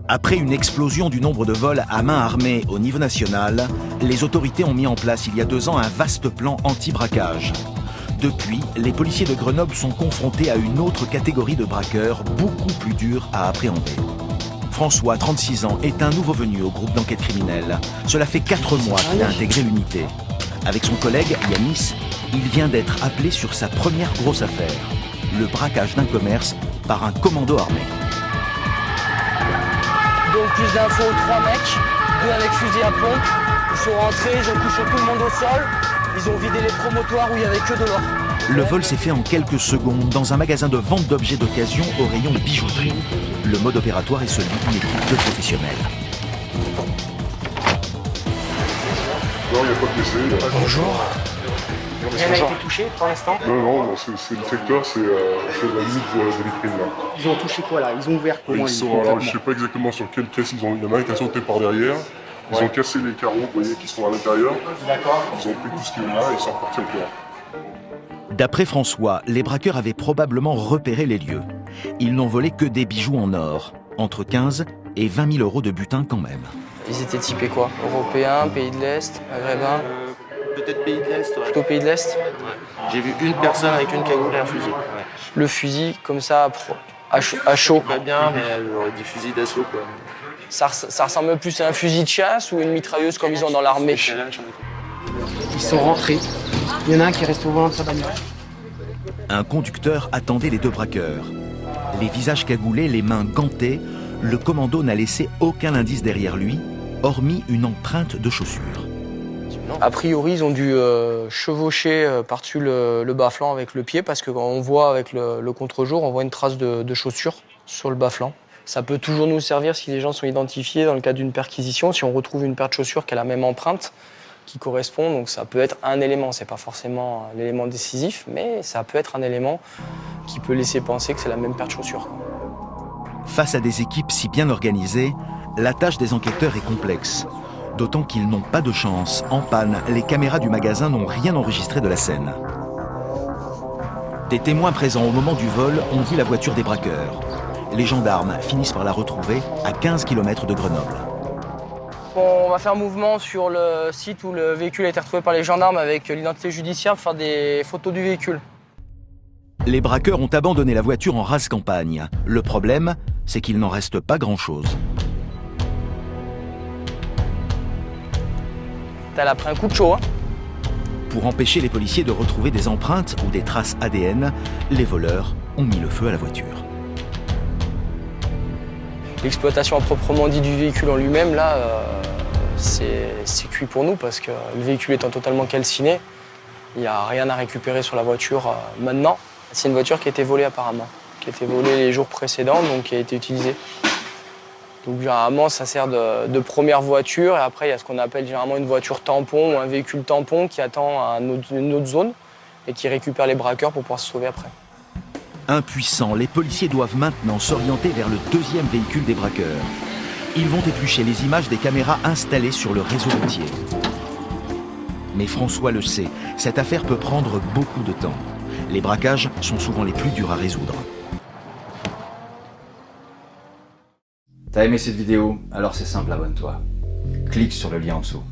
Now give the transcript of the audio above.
Après une explosion du nombre de vols à main armée au niveau national, les autorités ont mis en place il y a 2 ans un vaste plan anti-braquage. Depuis, les policiers de Grenoble sont confrontés à une autre catégorie de braqueurs beaucoup plus dure à appréhender. François, 36 ans, est un nouveau venu au groupe d'enquête criminelle. Cela fait 4 mois qu'il a intégré l'unité. Avec son collègue Yanis, il vient d'être appelé sur sa première grosse affaire, le braquage d'un commerce par un commando armé. Donc plus d'infos, 3 mecs, 2 avec fusil à pompe. Ils sont rentrés, ils ont couché tout le monde au sol. Ils ont vidé les promontoires où il n'y avait que de l'or. Le vol s'est fait en quelques secondes dans un magasin de vente d'objets d'occasion au rayon bijouterie. Le mode opératoire est celui d'une équipe de professionnels. Non, il n'y a pas de blessé. Bonjour. Rien n'a été touché pour l'instant? Non, c'est le secteur, c'est la limite de vitrine là. Ils ont touché quoi là? Ils ont ouvert comment? Alors, je ne sais pas exactement sur quelle caisse ils ont. Il y en a un qui a sauté par derrière. Ils ont cassé les carreaux, vous voyez, qui sont à l'intérieur. D'accord. Ils ont pris tout ce qu'il y a et ils sont repartis au cœur. D'après François, les braqueurs avaient probablement repéré les lieux. Ils n'ont volé que des bijoux en or, entre 15 et 20 000 euros de butin quand même. Ils étaient typés quoi? Européens, pays de l'Est, maghrébins? Peut-être pays de l'Est, ouais. Plutôt pays de l'Est? Ouais. J'ai vu une personne avec une cagoule et un fusil. Ouais. Le fusil, comme ça, à chaud. Pas bien, mais elle aurait du fusil d'assaut, quoi. Ça ressemble plus à un fusil de chasse ou une mitrailleuse comme ils ont dans l'armée? Ils sont rentrés. Il y en a un qui reste au volant de sa bagnole. Un conducteur attendait les 2 braqueurs. Les visages cagoulés, les mains gantées, le commando n'a laissé aucun indice derrière lui, hormis une empreinte de chaussure. A priori, ils ont dû chevaucher par-dessus le bas-flanc avec le pied parce que quand on voit avec le contre-jour, on voit une trace de chaussure sur le bas-flanc. Ça peut toujours nous servir si les gens sont identifiés dans le cadre d'une perquisition, si on retrouve une paire de chaussures qui a la même empreinte qui correspond, donc ça peut être un élément, c'est pas forcément l'élément décisif, mais ça peut être un élément qui peut laisser penser que c'est la même paire de chaussures. Face à des équipes si bien organisées, la tâche des enquêteurs est complexe. D'autant qu'ils n'ont pas de chance. En panne, les caméras du magasin n'ont rien enregistré de la scène. Des témoins présents au moment du vol ont vu la voiture des braqueurs. Les gendarmes finissent par la retrouver à 15 km de Grenoble. On va faire un mouvement sur le site où le véhicule a été retrouvé par les gendarmes avec l'identité judiciaire pour faire des photos du véhicule. Les braqueurs ont abandonné la voiture en rase campagne. Le problème, c'est qu'il n'en reste pas grand-chose. Elle a pris un coup de chaud, hein. Pour empêcher les policiers de retrouver des empreintes ou des traces ADN, les voleurs ont mis le feu à la voiture. L'exploitation à proprement dit du véhicule en lui-même, là, c'est cuit pour nous parce que le véhicule étant totalement calciné, il n'y a rien à récupérer sur la voiture maintenant. C'est une voiture qui a été volée apparemment, qui a été volée les jours précédents, donc qui a été utilisée. Donc généralement, ça sert de première voiture et après, il y a ce qu'on appelle généralement une voiture tampon ou un véhicule tampon qui attend à une autre zone et qui récupère les braqueurs pour pouvoir se sauver après. Impuissants, les policiers doivent maintenant s'orienter vers le 2e véhicule des braqueurs. Ils vont éplucher les images des caméras installées sur le réseau routier. Mais François le sait, cette affaire peut prendre beaucoup de temps. Les braquages sont souvent les plus durs à résoudre. T'as aimé cette vidéo? Alors c'est simple, abonne-toi. Clique sur le lien en dessous.